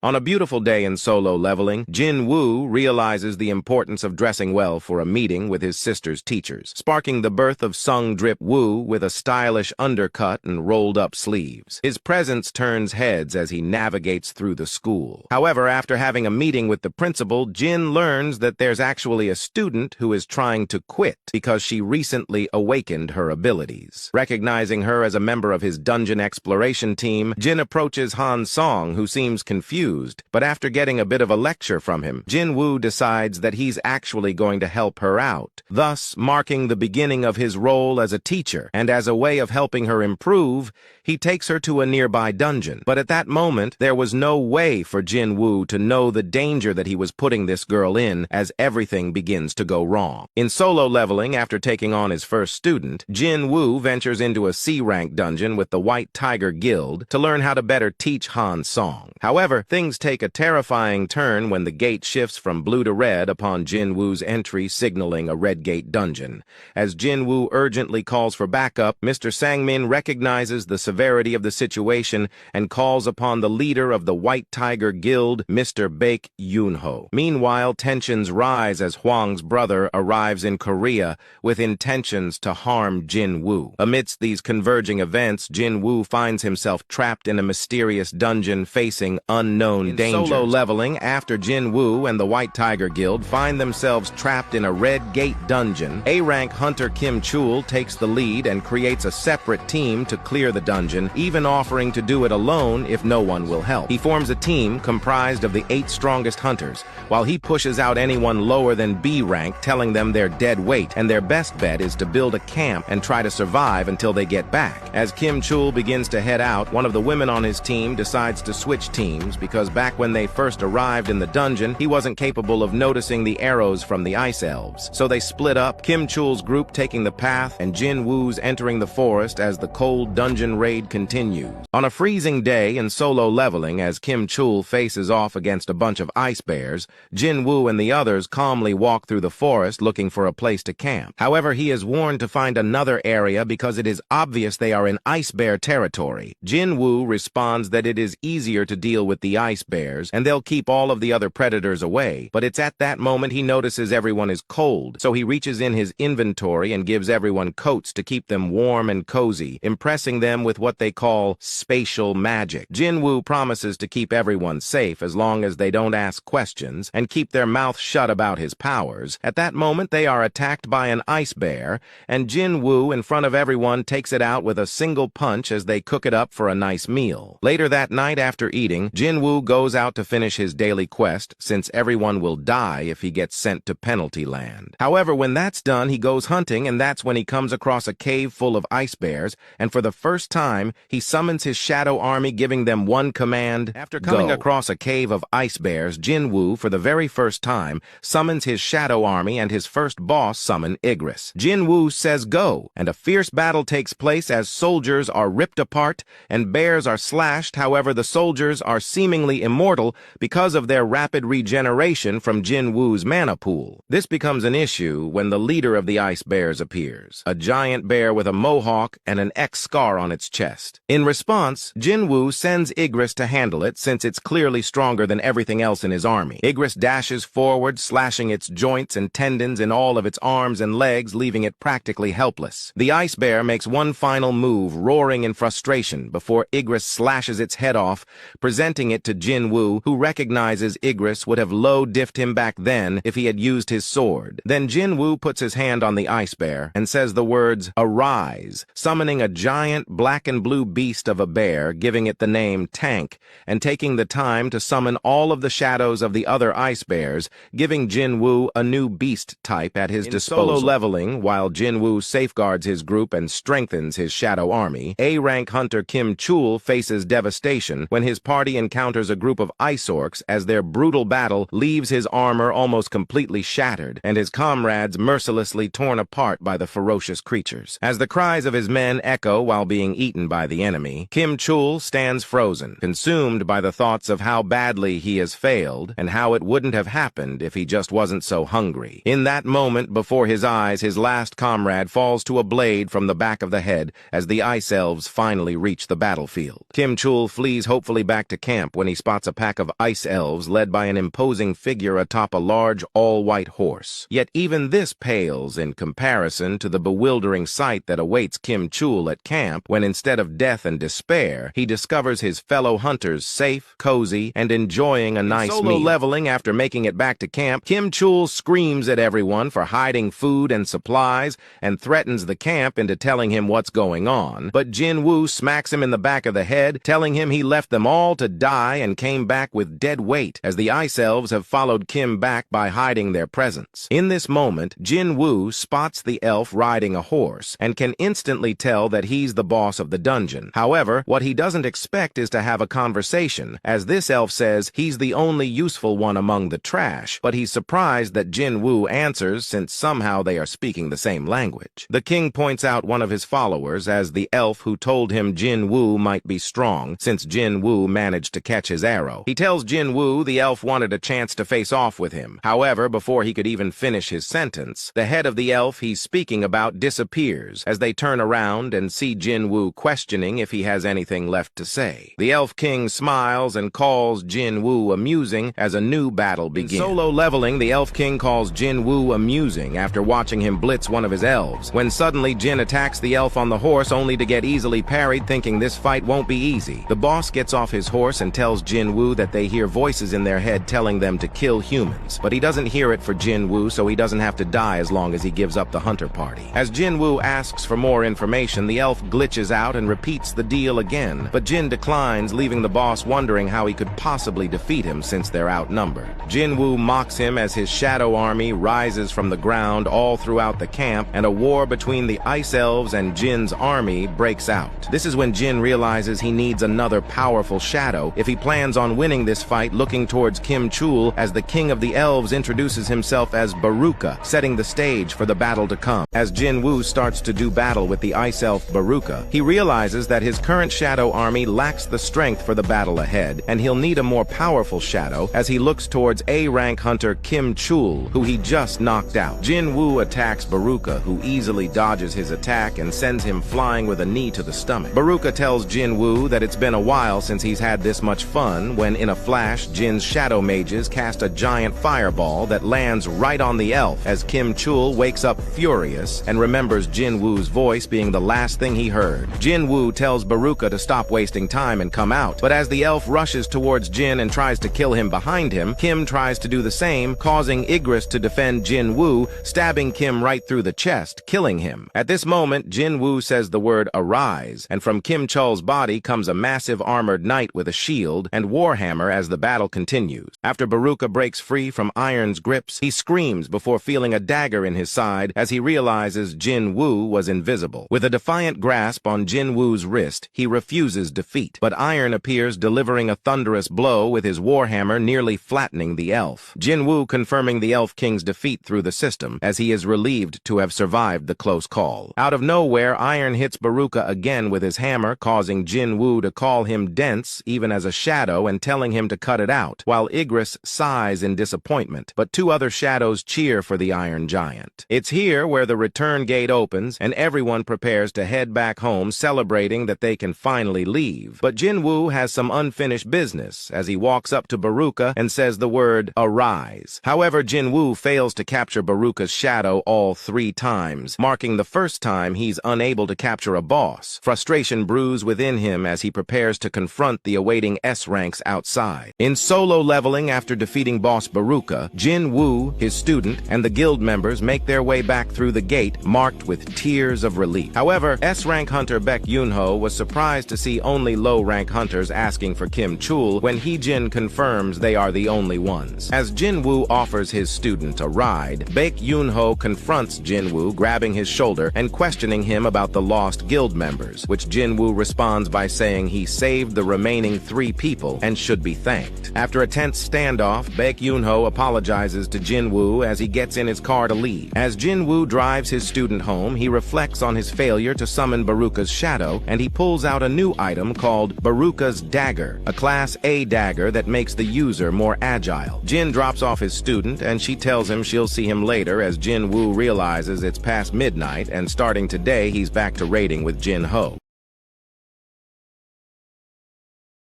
On a beautiful day in solo leveling, Jin-Woo realizes the importance of dressing well for a meeting with his sister's teachers, sparking the birth of Sung Jin-Woo with a stylish undercut and rolled-up sleeves. His presence turns heads as he navigates through the school. However, after having a meeting with the principal, Jin learns that there's actually a student who is trying to quit because she recently awakened her abilities. Recognizing her as a member of his dungeon exploration team, Jin approaches Han Song, who seems confused. But after getting a bit of a lecture from him, Jin-Woo decides that he's actually going to help her out, thus marking the beginning of his role as a teacher, and as a way of helping her improve, he takes her to a nearby dungeon. But at that moment, there was no way for Jin-Woo to know the danger that he was putting this girl in, as everything begins to go wrong. In solo leveling, after taking on his first student, Jin-Woo ventures into a C-rank dungeon with the White Tiger Guild to learn how to better teach Han Song. However, things take a terrifying turn when the gate shifts from blue to red upon Jin-Woo's entry, signaling a red gate dungeon. As Jin-Woo urgently calls for backup, Mr. Sang-min recognizes the severity of the situation and calls upon the leader of the White Tiger Guild, Mr. Baek Yoon-ho. Meanwhile, tensions rise as Hwang's brother arrives in Korea with intentions to harm Jin-Woo. Amidst these converging events, Jin-Woo finds himself trapped in a mysterious dungeon facing unknown dangers. Solo leveling, after Jin-Woo and the White Tiger Guild find themselves trapped in a red gate dungeon, A-rank hunter Kim Chul takes the lead and creates a separate team to clear the dungeon, even offering to do it alone if no one will help. He forms a team comprised of the 8 strongest hunters, while he pushes out anyone lower than B rank, telling them they're dead weight, and their best bet is to build a camp and try to survive until they get back. As Kim Chul begins to head out, one of the women on his team decides to switch teams because back when they first arrived in the dungeon, he wasn't capable of noticing the arrows from the ice elves. So they split up, Kim Chul's group taking the path and Jin-Woo's entering the forest as the cold dungeon raid continues. On a freezing day in solo leveling, as Kim Chul faces off against a bunch of ice bears, Jin-Woo and the others calmly walk through the forest looking for a place to camp. However, he is warned to find another area because it is obvious they are in ice bear territory. Jin-Woo responds that it is easier to deal with the ice bears, and they'll keep all of the other predators away. But it's at that moment he notices everyone is cold, so he reaches in his inventory and gives everyone coats to keep them warm and cozy, impressing them with what they call spatial magic. Jin-Woo promises to keep everyone safe as long as they don't ask questions and keep their mouth shut about his powers. At that moment, they are attacked by an ice bear, and Jin-Woo, in front of everyone, takes it out with a single punch as they cook it up for a nice meal. Later that night, after eating, Jin-Woo goes out to finish his daily quest, since everyone will die if he gets sent to Penalty Land. However, when that's done, he goes hunting, and that's when he comes across a cave full of ice bears, and for the first time, he summons his shadow army, giving them one command: after coming across a cave of ice bears, Jin-Woo, for the very first time, summons his shadow army, and his first boss summon Igris. Jin-Woo says go, and a fierce battle takes place as soldiers are ripped apart and bears are slashed. However, the soldiers are seemingly immortal because of their rapid regeneration from Jin-Woo's mana pool. This becomes an issue when the leader of the ice bears appears, a giant bear with a mohawk and an X scar on its chest. In response, Jin-Woo sends Igris to handle it since it's clearly stronger than everything else in his army. Igris dashes forward, slashing its joints and tendons in all of its arms and legs, leaving it practically helpless. The ice bear makes one final move, roaring in frustration, before Igris slashes its head off, presenting it to Jin-Woo, who recognizes Igris would have low-diffed him back then if he had used his sword. Then Jin-Woo puts his hand on the ice bear and says the words, "Arise," summoning a giant black and blue beast of a bear, giving it the name Tank, and taking the time to summon all of the shadows of the other ice bears, giving Jin-Woo a new beast type at his disposal. Solo leveling, while Jin-Woo safeguards his group and strengthens his shadow army, A-rank hunter Kim Chul faces devastation when his party encounters a group of ice orcs as their brutal battle leaves his armor almost completely shattered and his comrades mercilessly torn apart by the ferocious creatures. As the cries of his men echo while being eaten by the enemy, Kim Chul stands frozen, consumed by the thoughts of how badly he has failed and how it wouldn't have happened if he just wasn't so hungry. In that moment, before his eyes, his last comrade falls to a blade from the back of the head as the ice elves finally reach the battlefield. Kim Chul flees hopefully back to camp when he he spots a pack of ice elves led by an imposing figure atop a large, all-white horse. Yet even this pales in comparison to the bewildering sight that awaits Kim Chul at camp when instead of death and despair, he discovers his fellow hunters safe, cozy, and enjoying a nice meal. Solo leveling after making it back to camp, Kim Chul screams at everyone for hiding food and supplies and threatens the camp into telling him what's going on. But Jin-Woo smacks him in the back of the head, telling him he left them all to die and came back with dead weight, as the ice elves have followed Kim back by hiding their presence. In this moment, Jin-Woo spots the elf riding a horse and can instantly tell that he's the boss of the dungeon. However, what he doesn't expect is to have a conversation, as this elf says he's the only useful one among the trash, but he's surprised that Jin-Woo answers since somehow they are speaking the same language. The king points out one of his followers as the elf who told him Jin-Woo might be strong, since Jin-Woo managed to catch his arrow. He tells Jin-Woo the elf wanted a chance to face off with him. However, before he could even finish his sentence, the head of the elf he's speaking about disappears as they turn around and see Jin-Woo questioning if he has anything left to say. The elf king smiles and calls Jin-Woo amusing as a new battle begins. In solo leveling, the elf king calls Jin-Woo amusing after watching him blitz one of his elves, when suddenly Jin attacks the elf on the horse only to get easily parried, thinking this fight won't be easy. The boss gets off his horse and tells Jin-Woo that they hear voices in their head telling them to kill humans, but he doesn't hear it for Jin-Woo, so he doesn't have to die as long as he gives up the hunter party. As Jin-Woo asks for more information, the elf glitches out and repeats the deal again, but Jin declines, leaving the boss wondering how he could possibly defeat him since they're outnumbered. Jin-Woo mocks him as his shadow army rises from the ground all throughout the camp, and a war between the ice elves and Jin's army breaks out. This is when Jin realizes he needs another powerful shadow if he plans on winning this fight, looking towards Kim Chul as the king of the elves introduces himself as Baruka, setting the stage for the battle to come. As Jin-Woo starts to do battle with the ice elf Baruka, he realizes that his current shadow army lacks the strength for the battle ahead, and he'll need a more powerful shadow as he looks towards A-rank hunter Kim Chul, who he just knocked out. Jin-Woo attacks Baruka, who easily dodges his attack and sends him flying with a knee to the stomach. Baruka tells Jin-Woo that it's been a while since he's had this much fun when, in a flash, Jin's shadow mages cast a giant fireball that lands right on the elf as Kim Chul wakes up furious and remembers Jin-Woo's voice being the last thing he heard. Jin-Woo tells Baruka to stop wasting time and come out, but as the elf rushes towards Jin and tries to kill him behind him, Kim tries to do the same, causing Igris to defend Jin-Woo, stabbing Kim right through the chest, killing him. At this moment, Jin-Woo says the word arise, and from Kim Chul's body comes a massive armored knight with a shield and warhammer as the battle continues. After Baruka breaks free from Iron's grips, he screams before feeling a dagger in his side as he realizes Jin-Woo was invisible. With a defiant grasp on Jin-Woo's wrist, he refuses defeat, but Iron appears delivering a thunderous blow with his warhammer, nearly flattening the elf. Jin-Woo confirming the Elf King's defeat through the system, as he is relieved to have survived the close call. Out of nowhere, Iron hits Baruka again with his hammer, causing Jin-Woo to call him dense, even as a shadow, and telling him to cut it out, while Igris sighs in disappointment, but two other shadows cheer for the Iron Giant. It's here where the return gate opens, and everyone prepares to head back home, celebrating that they can finally leave. But Jin-Woo has some unfinished business, as he walks up to Baruka and says the word arise. However, Jin-Woo fails to capture Baruka's shadow all 3 times, marking the first time he's unable to capture a boss. Frustration brews within him as he prepares to confront the awaiting S-ranks outside. In solo leveling after defeating boss Baruka, Jin-Woo, his student, and the guild members make their way back through the gate, marked with tears of relief. However, S-rank hunter Baek Yoon-ho was surprised to see only low-rank hunters asking for Kim Chul when Hee-jin confirms they are the only ones. As Jin-Woo offers his student a ride, Baek Yoon-ho confronts Jin-Woo, grabbing his shoulder and questioning him about the lost guild members, which Jin-Woo responds by saying he saved the remaining 3 people and should be thanked. After a tense standoff, Baek Yoon-ho apologizes to Jin-Woo as he gets in his car to leave. As Jin-Woo drives his student home, he reflects on his failure to summon Baruka's shadow, and he pulls out a new item called Baruka's Dagger, a Class A dagger that makes the user more agile. Jin drops off his student, and she tells him she'll see him later as Jin-Woo realizes it's past midnight, and starting today, he's back to raiding with Jin-Ho.